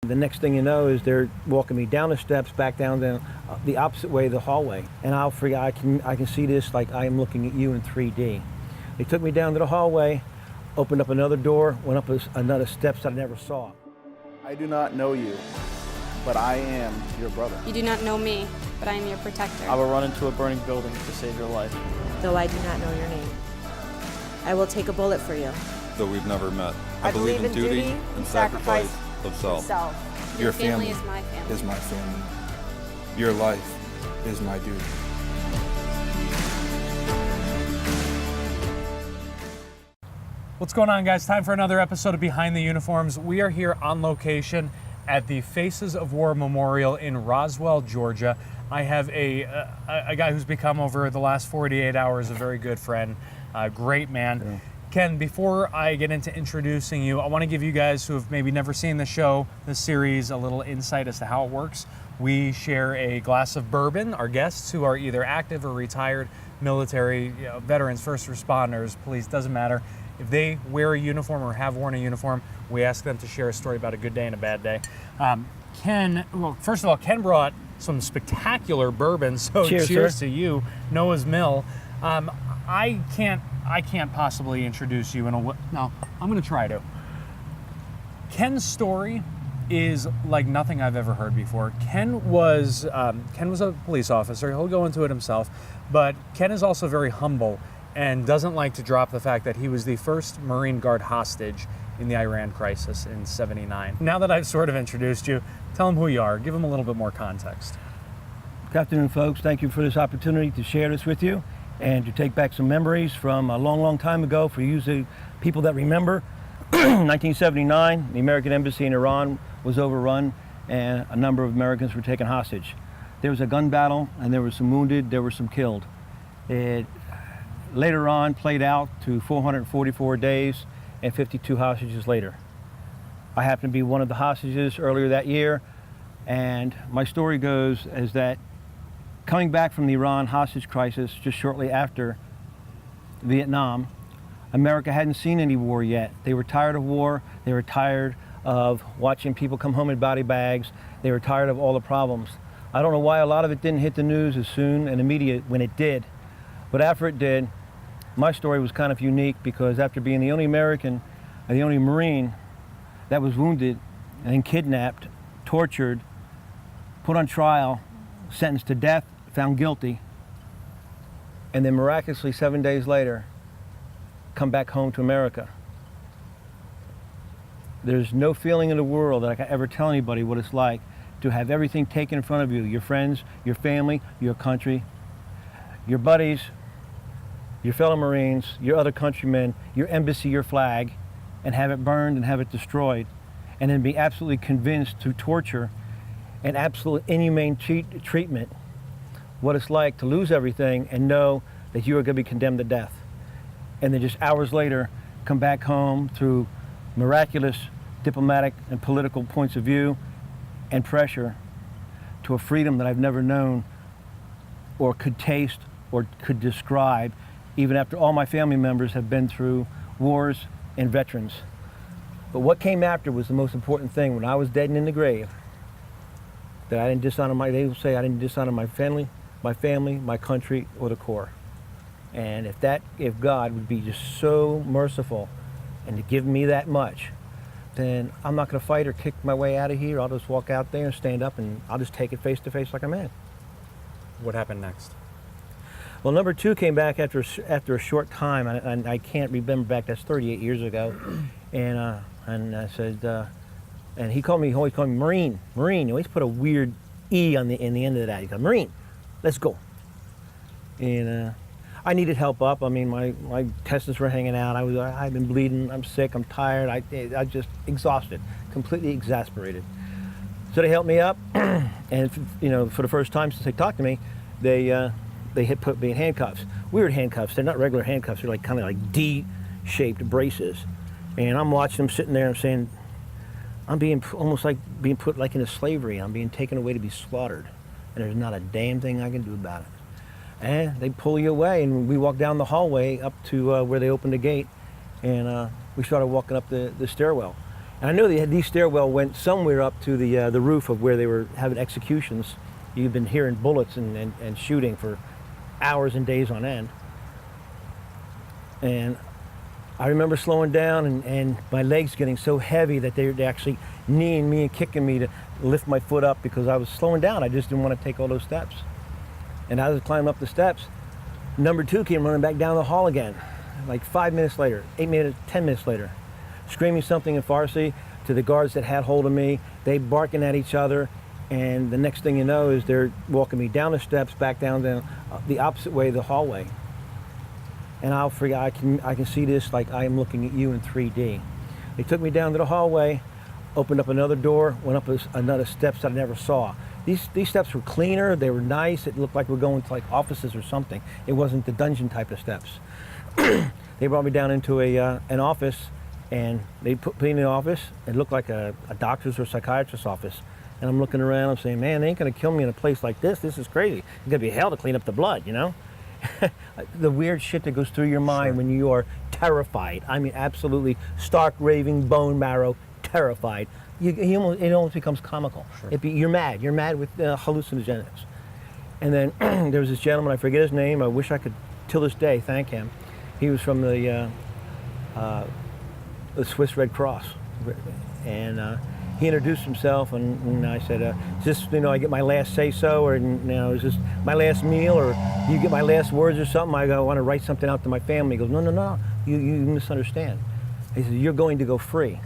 The next thing you know is they're walking me down the steps, back down the opposite way of the hallway. And I'll forget, I can see this like I am looking at you in 3D. They took me down to the hallway, opened up another door, went up another steps that I never saw. I do not know you, but I am your brother. You do not know me, but I am your protector. I will run into a burning building to save your life. Though I do not know your name, I will take a bullet for you. Though we've never met, I believe in duty and sacrifice of self. Your family is my family. Is my family. Your life is my duty. What's going on, guys? Time for another episode of Behind the Uniforms. We are here on location at the Faces of War Memorial in Roswell, Georgia. I have a guy who's become, over the last 48 hours, a very good friend, a great man. Yeah. Ken, before I get into introducing you, I want to give you guys who have maybe never seen the show, the series, a little insight as to how it works. We share a glass of bourbon. Our guests, who are either active or retired, military, veterans, first responders, police, doesn't matter. If they wear a uniform or have worn a uniform, we ask them to share a story about a good day and a bad day. Ken, well, first of all, Ken brought some spectacular bourbon, so cheers to you, Noah's Mill. I can't possibly introduce you in a way. No, I'm going to try to. Ken's story is like nothing I've ever heard before. Ken was a police officer. He'll go into it himself, but Ken is also very humble and doesn't like to drop the fact that he was the first Marine Guard hostage in the Iran crisis in '79. Now that I've sort of introduced you, tell them who you are. Give them a little bit more context. Good afternoon, folks. Thank you for this opportunity to share this with you and to take back some memories from a long, long time ago. For you people that remember, 1979, the American embassy in Iran was overrun and a number of Americans were taken hostage. There was a gun battle and there were some wounded, there were some killed. It later on played out to 444 days and 52 hostages later. I happened to be one of the hostages earlier that year, and my story goes is that coming back from the Iran hostage crisis just shortly after Vietnam, America hadn't seen any war yet. They were tired of war. They were tired of watching people come home in body bags. They were tired of all the problems. I don't know why a lot of it didn't hit the news as soon and immediate when it did. But after it did, my story was kind of unique because after being the only American, the only Marine that was wounded and kidnapped, tortured, put on trial, sentenced to death, found guilty, and then miraculously 7 days later, come back home to America. There's no feeling in the world that I can ever tell anybody what it's like to have everything taken in front of you, your friends, your family, your country, your buddies, your fellow Marines, your other countrymen, your embassy, your flag, and have it burned and have it destroyed, and then be absolutely convinced to torture and absolute inhumane treatment, what it's like to lose everything and know that you are going to be condemned to death. And then just hours later, come back home through miraculous diplomatic and political points of view and pressure to a freedom that I've never known or could taste or could describe, even after all my family members have been through wars and veterans. But what came after was the most important thing. When I was dead and in the grave, that I didn't dishonor they will say I didn't dishonor my family, my country, or the Corps. And if God would be just so merciful and to give me that much, then I'm not going to fight or kick my way out of here. I'll just walk out there and stand up and I'll just take it face to face like a man. What happened next? Well, number two came back after a short time, and I can't remember back. That's 38 years ago, and I said, and he always called me Marine. He always put a weird E in the end of that. He goes, Marine, let's go. And I needed help up. I mean, my intestines were hanging out. I'd been bleeding. I'm sick. I'm tired. I just exhausted, completely exasperated. So they helped me up, and for the first time since they talked to me, they had put me in handcuffs. Weird handcuffs. They're not regular handcuffs. They're kind of like D-shaped braces. And I'm watching them sitting there and saying, I'm being almost like being put like into slavery. I'm being taken away to be slaughtered. And there's not a damn thing I can do about it. And they pull you away, and we walk down the hallway up to where they opened the gate, and we started walking up the stairwell. And I know these stairwell went somewhere up to the roof of where they were having executions. You've been hearing bullets and shooting for hours and days on end. And I remember slowing down and my legs getting so heavy that they're actually kneeing me and kicking me to lift my foot up because I was slowing down. I just didn't want to take all those steps. And as I was climbing up the steps, number 2 came running back down the hall again, like 5 minutes later, 8 minutes, 10 minutes later, screaming something in Farsi to the guards that had hold of me. They barking at each other, and the next thing you know is they're walking me down the steps, back down the opposite way of the hallway. And I'll forget, I can see this like I am looking at you in 3D. They took me down to the hallway, opened up another door, went up another steps that I never saw. These steps were cleaner, they were nice, it looked like we're going to like offices or something. It wasn't the dungeon type of steps. They brought me down into an office, and they put me in the office. It looked like a doctor's or psychiatrist's office. And I'm looking around, I'm saying, man, they ain't gonna kill me in a place like this. This is crazy. It's gonna be hell to clean up the blood, you know? The weird shit that goes through your mind when you are terrified. I mean, absolutely stark, raving, bone marrow, terrified. It almost becomes comical. Sure. You're mad with hallucinogens. And then there was this gentleman, I forget his name, I wish I could, till this day, thank him. He was from the Swiss Red Cross. And he introduced himself, and I said, is this, I get my last say-so, or, is this my last meal, or you get my last words or something? I want to write something out to my family. He goes, no, you misunderstand. He says, you're going to go free.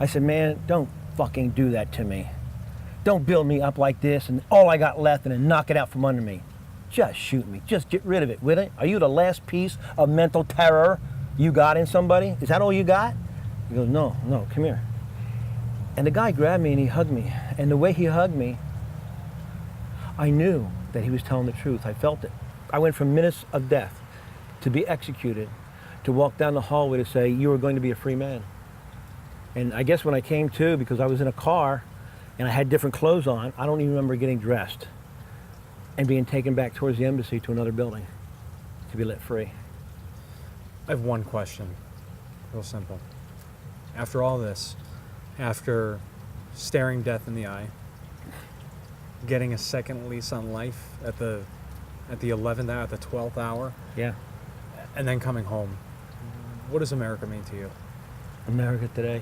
I said, man, don't fucking do that to me. Don't build me up like this, and all I got left, and then knock it out from under me. Just shoot me. Just get rid of it, will it? Are you the last piece of mental terror you got in somebody? Is that all you got? He goes, no, come here. And the guy grabbed me and he hugged me. And the way he hugged me, I knew that he was telling the truth. I felt it. I went from minutes of death to be executed to walk down the hallway to say, you are going to be a free man. And I guess when I came to, because I was in a car and I had different clothes on, I don't even remember getting dressed and being taken back towards the embassy to another building to be let free. I have one question, real simple. After all this, after staring death in the eye, getting a second lease on life at the 11th hour, at the 12th hour, yeah, and then coming home, what does America mean to you? America today.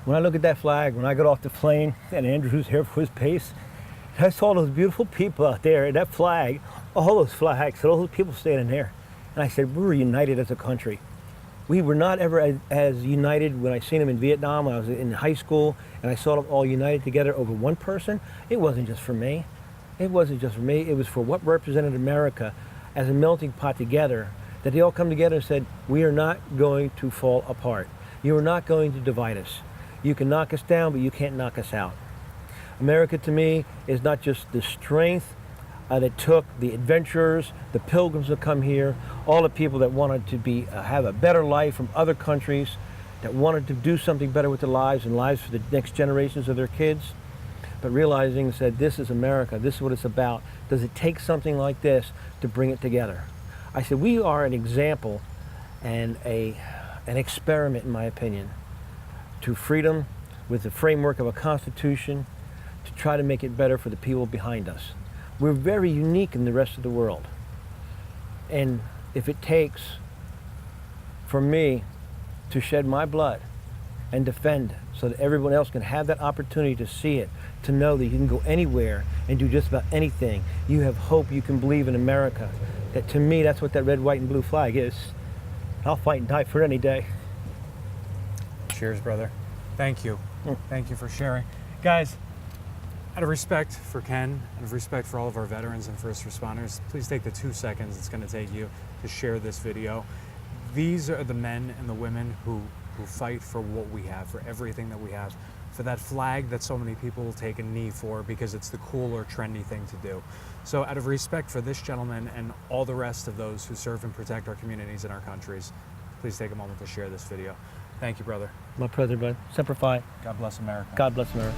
When I look at that flag, when I got off the plane at Andrews Air Force Base, I saw those beautiful people out there, and that flag, all those flags, all those people standing there. And I said, we're united as a country. We were not ever as united when I seen them in Vietnam when I was in high school, and I saw them all united together over one person. It wasn't just for me. It wasn't just for me. It was for what represented America as a melting pot together, that they all come together and said, we are not going to fall apart. You are not going to divide us. You can knock us down, but you can't knock us out. America to me is not just the strength that took the adventurers, the pilgrims that come here, all the people that wanted to have a better life from other countries, that wanted to do something better with their lives and lives for the next generations of their kids, but realizing, said, this is America, this is what it's about. Does it take something like this to bring it together? I said, we are an example and an experiment, in my opinion, to freedom with the framework of a constitution to try to make it better for the people behind us. We're very unique in the rest of the world. And if it takes for me to shed my blood and defend so that everyone else can have that opportunity to see it, to know that you can go anywhere and do just about anything, you have hope, you can believe in America. That to me, that's what that red, white, and blue flag is. I'll fight and die for it any day. Cheers, brother. Thank you. Thank you for sharing. Guys, out of respect for Ken, out of respect for all of our veterans and first responders, please take the 2 seconds it's going to take you to share this video. These are the men and the women who fight for what we have, for everything that we have, for that flag that so many people will take a knee for because it's the cool or trendy thing to do. So out of respect for this gentleman and all the rest of those who serve and protect our communities and our countries, please take a moment to share this video. Thank you, brother. My pleasure, bud. Semper Fi. God bless America. God bless America.